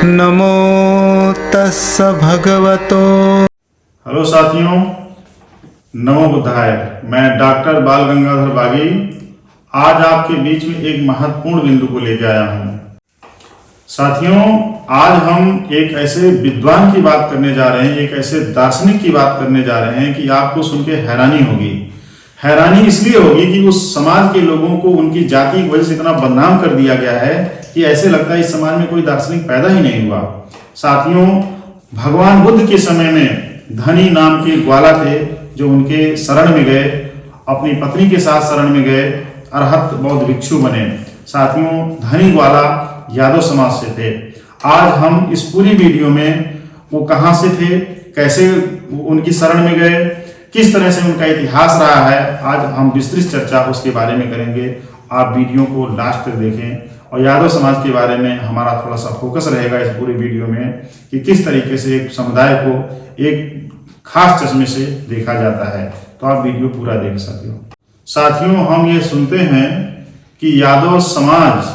नमो तस्स भगवतो। हेलो साथियों, नमो बुद्धाय। मैं डॉक्टर बाल गंगाधर बागी आज आपके बीच में एक महत्वपूर्ण बिंदु को लेकर आया हूं। साथियों, आज हम एक ऐसे विद्वान की बात करने जा रहे हैं, एक ऐसे दार्शनिक की बात करने जा रहे हैं कि आपको सुन के हैरानी होगी। हैरानी इसलिए होगी कि उस समाज के लोगों को उनकी जाति की वजह से इतना बदनाम कर दिया गया है कि ऐसे लगता है इस समाज में कोई दार्शनिक पैदा ही नहीं हुआ। साथियों, भगवान बुद्ध के समय में धनी नाम के ग्वाला थे जो उनके शरण में गए, अपनी पत्नी के साथ शरण में गए, अरहत बौद्ध भिक्षु बने। साथियों, धनी ग्वाला यादव समाज से थे। आज हम इस पूरी वीडियो में वो कहाँ से थे, कैसे उनकी शरण में गए, किस तरह से उनका इतिहास रहा है, आज हम विस्तृत चर्चा उसके बारे में करेंगे। आप वीडियो को लास्ट तक देखें और यादव समाज के बारे में हमारा थोड़ा सा फोकस रहेगा इस पूरी वीडियो में कि किस तरीके से एक समुदाय को एक खास चश्मे से देखा जाता है। तो आप वीडियो पूरा देख सकते हो। साथियों, हम ये सुनते हैं कि यादव समाज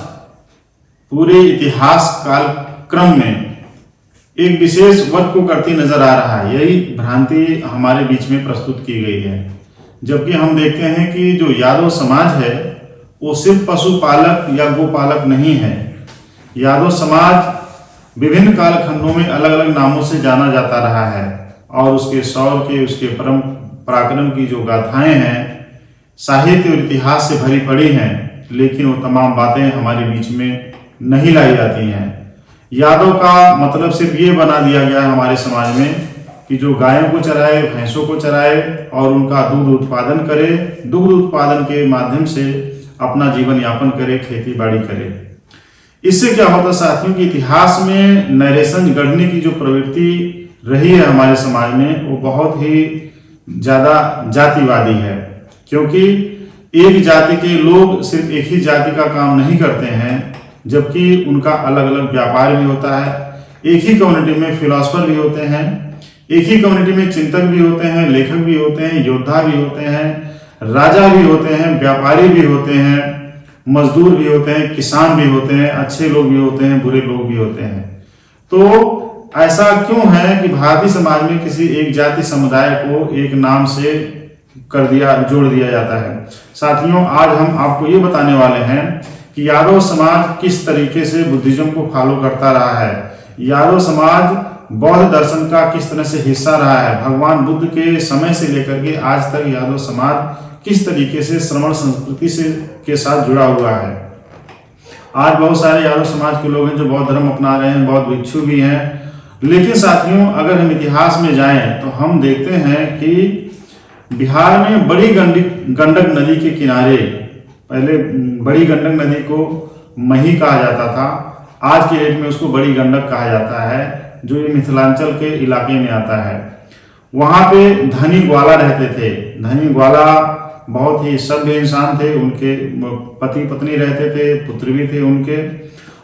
पूरे इतिहास काल क्रम में एक विशेष वर्ग को करती नजर आ रहा है। यही भ्रांति हमारे बीच में प्रस्तुत की गई है, जबकि हम देखते हैं कि जो यादव समाज है वो सिर्फ पशुपालक या गोपालक नहीं है। यादव समाज विभिन्न कालखंडों में अलग अलग नामों से जाना जाता रहा है और उसके शौर्य के, उसके परम पराक्रम की जो गाथाएं हैं साहित्य और इतिहास से भरी पड़ी हैं, लेकिन वो तमाम बातें हमारे बीच में नहीं लाई जाती हैं। यादव का मतलब सिर्फ ये बना दिया गया है हमारे समाज में कि जो गायों को चराए, भैंसों को चराए और उनका दूध उत्पादन करे, दुग्ध उत्पादन के माध्यम से अपना जीवन यापन करे, खेती बाड़ी करे। इससे क्या होता साथियों कि इतिहास में नरेशन गढ़ने की जो प्रवृत्ति रही है हमारे समाज में वो बहुत ही ज्यादा जातिवादी है, क्योंकि एक जाति के लोग सिर्फ एक ही जाति का काम नहीं करते हैं, जबकि उनका अलग अलग व्यापार भी होता है। एक ही कम्युनिटी में फिलोसफर भी होते हैं, एक ही कम्युनिटी में चिंतक भी होते हैं, लेखक भी होते हैं, योद्धा भी होते हैं, राजा भी होते हैं, व्यापारी भी होते हैं, मजदूर भी होते हैं, किसान भी होते हैं, अच्छे लोग भी होते हैं, बुरे लोग भी होते हैं। तो ऐसा क्यों है कि भारतीय समाज में किसी एक जाति समुदाय को एक नाम से जोड़ दिया जाता है। साथियों, आज हम आपको ये बताने वाले हैं कि यादव समाज किस तरीके से बुद्धिज्म को फॉलो करता रहा है, यादव समाज बौद्ध दर्शन का किस तरह से हिस्सा रहा है, भगवान बुद्ध के समय से लेकर के आज तक यादव समाज किस तरीके से श्रमण संस्कृति से के साथ जुड़ा हुआ है। आज बहुत सारे यादव समाज के लोग हैं जो बौद्ध धर्म अपना रहे हैं, बौद्ध भिक्षु भी हैं। लेकिन साथियों, अगर हम इतिहास में जाएं तो हम देखते हैं कि बिहार में बड़ी गंडक नदी के किनारे, पहले बड़ी गंडक नदी को मही कहा जाता था, आज के डेट में उसको बड़ी गंडक कहा जाता है, जो ये मिथिलांचल के इलाके में आता है। वहां पे धनी ग्वाला रहते थे। धनी ग्वाला बहुत ही सभ्य इंसान थे, उनके पति पत्नी रहते थे, पुत्र भी थे उनके।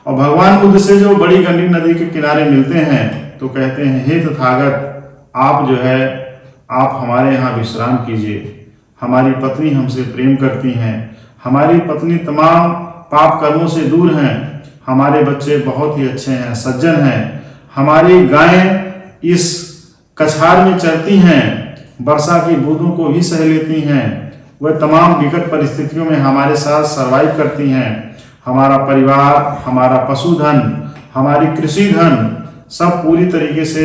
और भगवान बुद्ध से जो बड़ी गंडक नदी के किनारे मिलते हैं तो कहते हैं, हे तथागत, आप जो है आप हमारे यहाँ विश्राम कीजिए। हमारी पत्नी हमसे प्रेम करती हैं, हमारी पत्नी तमाम पाप कर्मों से दूर हैं, हमारे बच्चे बहुत ही अच्छे हैं, सज्जन हैं, हमारी गायें इस कछार में चरती हैं, वर्षा की बूंदों को भी सह लेती हैं, वह तमाम विकट परिस्थितियों में हमारे साथ सर्वाइव करती हैं। हमारा परिवार, हमारा पशुधन, हमारी कृषि धन सब पूरी तरीके से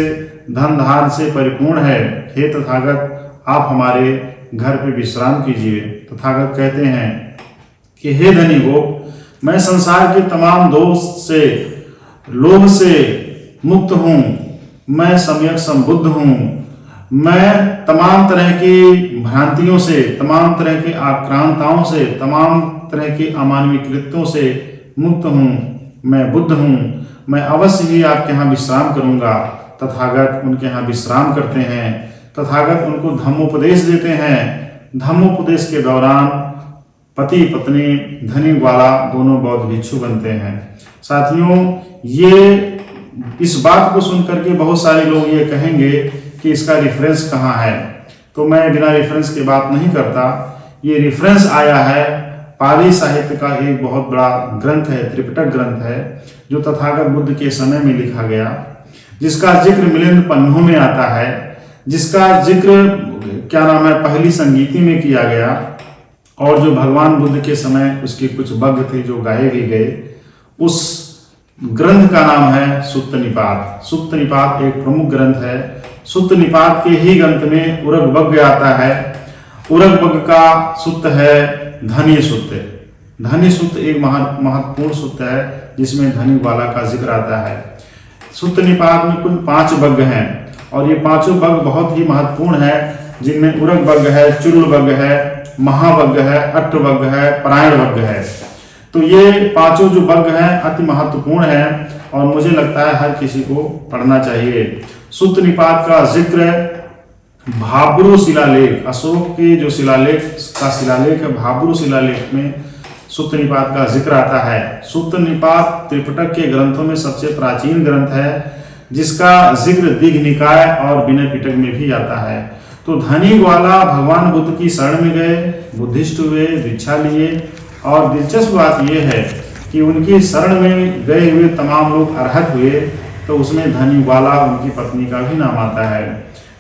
धन धान से परिपूर्ण है। हे तथागत, आप हमारे घर पे विश्राम कीजिए। तथागत कहते हैं कि हे धनी गोप, मैं संसार के तमाम दोष से, लोभ से मुक्त हूँ, मैं सम्यक संबुद्ध हूँ, मैं तमाम तरह की भ्रांतियों से, तमाम तरह की आक्रांताओं से, तमाम तरह के अमानवीय कृत्यों से मुक्त हूँ, मैं बुद्ध हूँ, मैं अवश्य ही आपके यहाँ विश्राम करूँगा। तथागत उनके यहाँ विश्राम करते हैं। तथागत उनको धम्मोपदेश देते हैं। धम्मोपदेश के दौरान पति पत्नी, धनी ग्वाला दोनों बौद्ध भिक्षु बनते हैं। साथियों, ये इस बात को सुनकर के बहुत सारे लोग ये कहेंगे कि इसका रेफरेंस कहाँ है, तो मैं बिना रेफरेंस के बात नहीं करता। ये रेफरेंस आया है पाली साहित्य का एक बहुत बड़ा ग्रंथ है, त्रिपिटक ग्रंथ है, जो तथागत बुद्ध के समय में लिखा गया, जिसका जिक्र मिलिंद पन्नों में आता है, जिसका जिक्र क्या नाम है पहली संगीति में किया गया, और जो भगवान बुद्ध के समय उसके कुछ वग्ग थे जो गाए भी गए। उस ग्रंथ का नाम है सुत्त निपात। सुत्त निपात एक प्रमुख ग्रंथ है। सुत्त निपात के ही ग्रंथ में उरग वग्ग आता है। उरग वग्ग का सुत्त है धनी सुत्त। धनी सुत्त एक महत्वपूर्ण सुत्त है जिसमें धनी वाला का जिक्र आता है। सुत्त निपात में कुल 5 वग्ग हैं और ये 5 वग्ग बहुत ही महत्वपूर्ण है, जिनमें उरग वग्ग है, चुल्ल वग्ग है, महावग्ग है, अट्ठ वग्ग है, परायण वग्ग है। तो ये 5 जो वग्ग हैं अति महत्वपूर्ण है और मुझे लगता है हर किसी को पढ़ना चाहिए। सुत्त निपात का जिक्र भाब्रू शिलालेख, अशोक के जो शिलालेख है भाब्रू शिलालेख में सुत्त निपात का जिक्र आता है। सुत्त निपात त्रिपिटक के ग्रंथों में सबसे प्राचीन ग्रंथ है, जिसका जिक्र दीघ निकाय और विनय पिटक में भी आता है। तो धनी ग्वाला भगवान बुद्ध की शरण में गए, बुद्धिस्ट हुए, दीक्षा लिए, और दिलचस्प बात यह है कि उनकी शरण में गए हुए तमाम लोग अरहत हुए, तो उसमें धनी ग्वाला उनकी पत्नी का भी नाम आता है।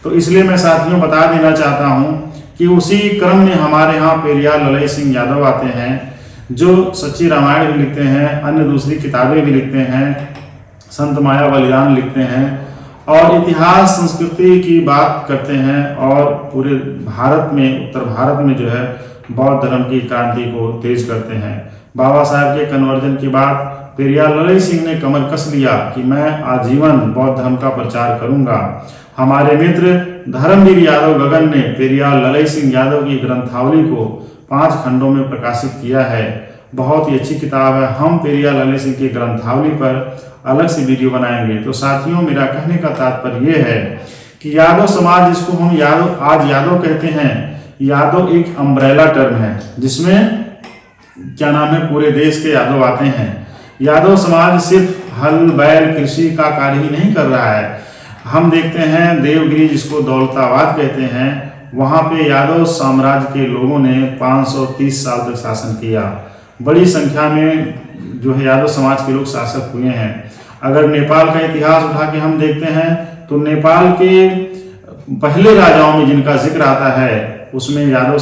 तो इसलिए मैं साथियों बता देना चाहता हूं कि उसी क्रम में हमारे यहाँ पेरियार ललई सिंह यादव आते हैं, जो सच्ची रामायण भी लिखते हैं, अन्य दूसरी किताबें भी लिखते हैं, संत माया बलिदान लिखते हैं और इतिहास संस्कृति की बात करते हैं, और पूरे भारत में, उत्तर भारत में जो है बौद्ध धर्म की क्रांति को तेज करते हैं। बाबा साहब के कन्वर्जन के बाद पेरियार ललई सिंह ने कमर कस लिया कि मैं आजीवन बौद्ध धर्म का प्रचार करूंगा। हमारे मित्र धर्मवीर यादव गगन ने पेरियार ललई सिंह यादव की ग्रंथावली को 5 खंडों में प्रकाशित किया है। बहुत ही अच्छी किताब है। हम पेरियार ललई सिंह की ग्रंथावली पर अलग से वीडियो बनाएंगे। तो साथियों, मेरा कहने का तात्पर्य यह है कि यादव समाज, जिसको हम यादव कहते हैं, यादव एक अम्ब्रेला टर्म है जिसमें क्या नाम है पूरे देश के यादव आते हैं। यादव समाज सिर्फ हल बैल कृषि का कार्य ही नहीं कर रहा है। हम देखते हैं देवगिरी, जिसको दौलताबाद कहते हैं, वहाँ पे यादव साम्राज्य के लोगों ने 530 साल तक शासन किया। बड़ी संख्या में जो है यादव समाज के लोग शासक हुए हैं। अगर नेपाल का इतिहास उठा के हम देखते हैं तो नेपाल के पहले राजाओं में जिनका जिक्र आता है उसमें यादव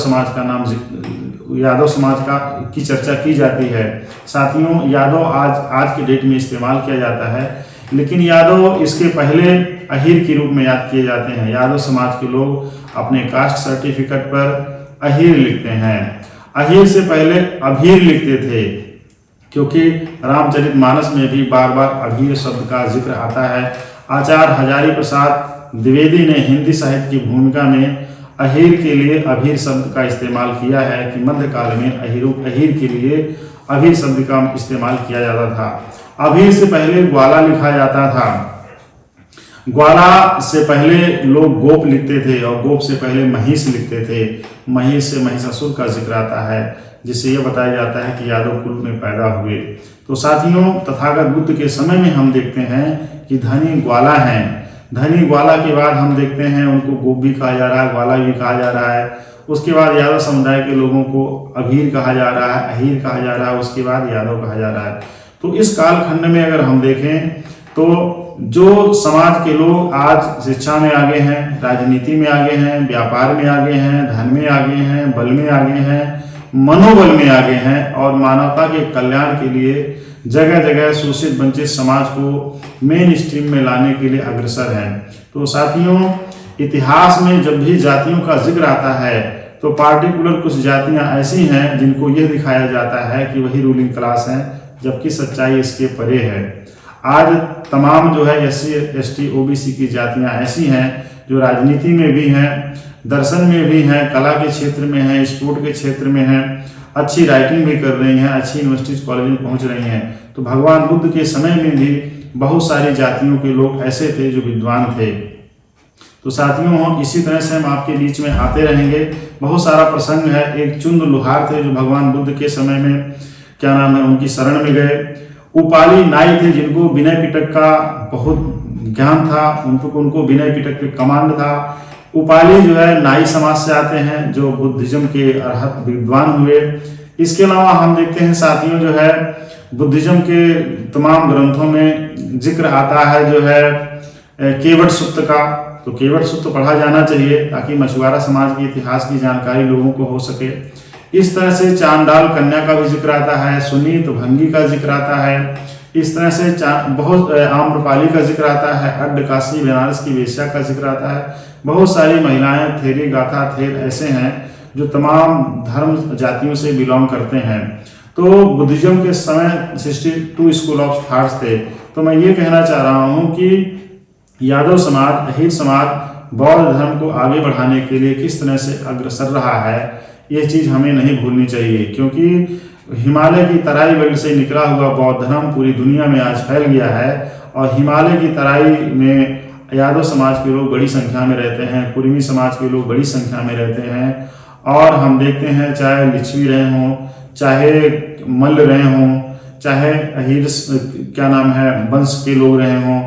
समाज की चर्चा की जाती है। साथियों, यादव आज के डेट में इस्तेमाल किया जाता है, लेकिन यादव इसके पहले अहीर के रूप में याद किए जाते हैं। यादव समाज के लोग अपने कास्ट सर्टिफिकेट पर अहीर लिखते हैं। अहीर से पहले अभीर लिखते थे, क्योंकि रामचरितमानस में भी बार बार अभीर शब्द का जिक्र आता है। आचार्य हजारी प्रसाद द्विवेदी ने हिंदी साहित्य की भूमिका में अहीर के लिए अभीर शब्द का इस्तेमाल किया है कि मध्यकाल में अहीर के लिए अभीर शब्द का इस्तेमाल किया जाता था। अभीर से पहले ग्वाला लिखा जाता था। ग्वाला से पहले लोग गोप लिखते थे और गोप से पहले महिष लिखते थे। महिष से महिषासुर का जिक्र आता है, जिससे यह बताया जाता है कि यादव कुल में पैदा हुए। तो साथियों, तथागत बुद्ध के समय में हम देखते हैं कि धनी ग्वाला हैं। धनी ग्वाला के बाद हम देखते हैं उनको गोप भी कहा जा रहा है, ग्वाला भी कहा जा रहा है। उसके बाद यादव समुदाय के लोगों को अभीर कहा जा रहा है, अहीर कहा जा रहा है, उसके बाद यादव कहा जा रहा है। तो इस कालखंड में अगर हम देखें तो जो समाज के लोग आज शिक्षा में आगे हैं, राजनीति में आगे हैं, व्यापार में आगे हैं, धन में आगे हैं, बल में आगे हैं, मनोबल में आगे हैं और मानवता के कल्याण के लिए जगह जगह शोषित वंचित समाज को मेन स्ट्रीम में लाने के लिए अग्रसर हैं। तो साथियों, इतिहास में जब भी जातियों का जिक्र आता है तो पार्टिकुलर कुछ जातियां ऐसी हैं जिनको यह दिखाया जाता है कि वही रूलिंग क्लास हैं, जबकि सच्चाई इसके परे है। आज तमाम जो है SC ST OBC की जातियां ऐसी हैं जो राजनीति में भी हैं, दर्शन में भी हैं, कला के क्षेत्र में हैं, स्पोर्ट के क्षेत्र में हैं, अच्छी राइटिंग भी कर रही हैं, अच्छी यूनिवर्सिटीज कॉलेज में पहुंच रही हैं। तो भगवान बुद्ध के समय में भी बहुत सारी जातियों के लोग ऐसे थे जो विद्वान थे। तो साथियों, हम इसी तरह से हम आपके बीच में आते रहेंगे। बहुत सारा प्रसंग है। एक चुंद लुहार थे जो भगवान बुद्ध के समय में क्या नाम है उनकी शरण में गए। उपाली नाई थे जिनको विनय पिटक का बहुत ज्ञान था, उनको विनय पिटक पे कमांड था। उपाली जो है नाई समाज से आते हैं जो बुद्धिज्म के अरहत विद्वान हुए। इसके अलावा हम देखते हैं साथियों जो है बुद्धिज्म के तमाम ग्रंथों में जिक्र आता है जो है केवट सूत्र का। तो केवट सूत्र पढ़ा जाना चाहिए ताकि मछुआरा समाज के इतिहास की जानकारी लोगों को हो सके। इस तरह से चांडाल कन्या का भी जिक्र आता है, सुनीत भंगी का जिक्र आता है। इस तरह से बहुत आम्रपाली का जिक्र आता है, अड्ड काशी बनारस की वेश्या का जिक्र आता है। बहुत सारी महिलाएं थेरी गाथा थेर ऐसे हैं जो तमाम धर्म जातियों से बिलोंग करते हैं। तो बुद्धिज्म के समय 62 स्कूल ऑफ थॉट्स थे। तो मैं ये कहना चाह रहा हूँ कि यादव समाज, अहीर समाज बौद्ध धर्म को आगे बढ़ाने के लिए किस तरह से अग्रसर रहा है, ये चीज़ हमें नहीं भूलनी चाहिए, क्योंकि हिमालय की तराई बेल्ट से निकला हुआ बौद्ध धर्म पूरी दुनिया में आज फैल गया है। और हिमालय की तराई में यादव समाज के लोग बड़ी संख्या में रहते हैं, कुर्मी समाज के लोग बड़ी संख्या में रहते हैं। और हम देखते हैं चाहे लिच्छवी रहे हों, चाहे मल्ल रहे हों, चाहे अहीर क्या नाम है वंश के लोग रहे हों,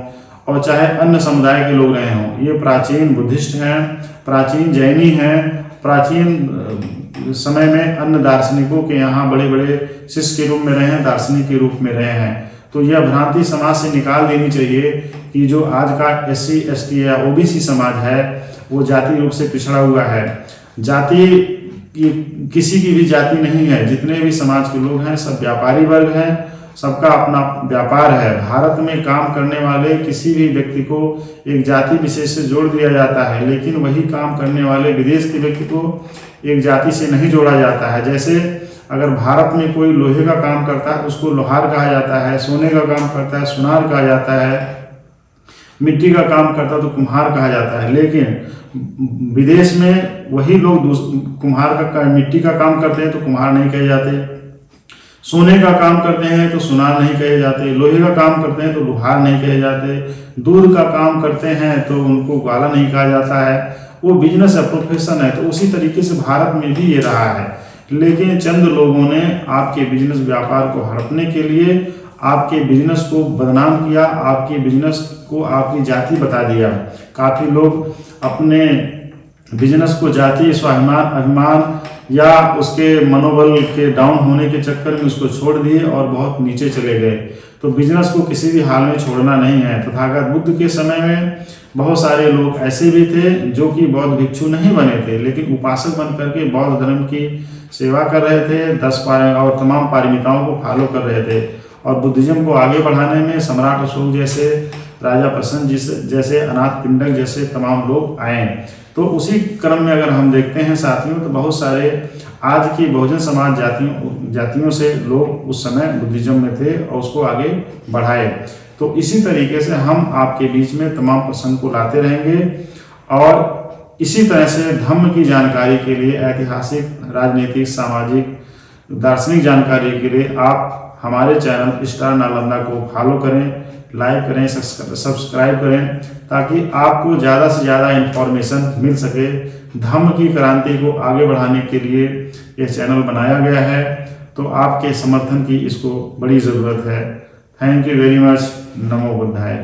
और चाहे अन्य समुदाय के लोग रहे हों, ये प्राचीन बुद्धिस्ट हैं, प्राचीन जैनी हैं, प्राचीन समय में अन्य दार्शनिकों के यहाँ बड़े बड़े शिष्य के रूप में रहे हैं, दार्शनिक के रूप में रहे हैं। तो यह भ्रांति समाज से निकाल देनी चाहिए कि जो आज का SC ST या OBC समाज है वो जाति रूप से पिछड़ा हुआ है। जाति किसी की भी जाति नहीं है, जितने भी समाज के लोग हैं सब व्यापारी वर्ग हैं, सबका अपना व्यापार है। भारत में काम करने वाले किसी भी व्यक्ति को एक जाति विशेष से जोड़ दिया जाता है, लेकिन वही काम करने वाले विदेश के व्यक्ति को एक जाति से नहीं जोड़ा जाता है। जैसे अगर भारत में कोई लोहे का काम करता है तो उसको लोहार कहा जाता है, सोने का काम करता है सुनार कहा जाता है, मिट्टी का काम करता है तो कुम्हार कहा जाता है। लेकिन विदेश में वही लोग कुम्हार का मिट्टी का काम करते हैं तो कुम्हार नहीं कहे जाते, सोने का काम करते हैं तो सुनार नहीं कहे जाते, लोहे का काम करते हैं तो लोहार नहीं कहे जाते, दूध का काम करते हैं तो उनको ग्वाला नहीं कहा जाता है। वो बिजनेस है, प्रोफेशन है। तो उसी तरीके से भारत में भी ये रहा है। लेकिन चंद लोगों ने आपके बिजनेस व्यापार को हड़पने के लिए आपके बिजनेस को बदनाम किया, आपके बिजनेस को आपकी जाति बता दिया। काफ़ी लोग अपने बिजनेस को जाति स्वाभिमान अभिमान या उसके मनोबल के डाउन होने के चक्कर में उसको छोड़ दिए और बहुत नीचे चले गए। तो बिजनेस को किसी भी हाल में छोड़ना नहीं है। तथागत बुद्ध के समय में बहुत सारे लोग ऐसे भी थे जो कि बौद्ध भिक्षु नहीं बने थे, लेकिन उपासक बन करके बौद्ध धर्म की सेवा कर रहे थे, 10 और तमाम पारमिताओं को फॉलो कर रहे थे। और बुद्धिज्म को आगे बढ़ाने में सम्राट अशोक जैसे, राजा प्रसन्न जैसे, अनाथ पिंडक जैसे तमाम लोग आए। तो उसी क्रम में अगर हम देखते हैं साथियों तो बहुत सारे आज की बहुजन समाज जातियों से लोग उस समय बुद्धिज्म में थे और उसको आगे बढ़ाए। तो इसी तरीके से हम आपके बीच में तमाम प्रसंग को लाते रहेंगे और इसी तरह से धम्म की जानकारी के लिए, ऐतिहासिक, राजनीतिक, सामाजिक, दार्शनिक जानकारी के लिए आप हमारे चैनल स्टार नालंदा को फॉलो करें, लाइक करें, सब्सक्राइब करें, ताकि आपको ज़्यादा से ज़्यादा इन्फॉर्मेशन मिल सके। धम्म की क्रांति को आगे बढ़ाने के लिए ये चैनल बनाया गया है, तो आपके समर्थन की इसको बड़ी ज़रूरत है। Thank you very much. NaMo बुद्धाय।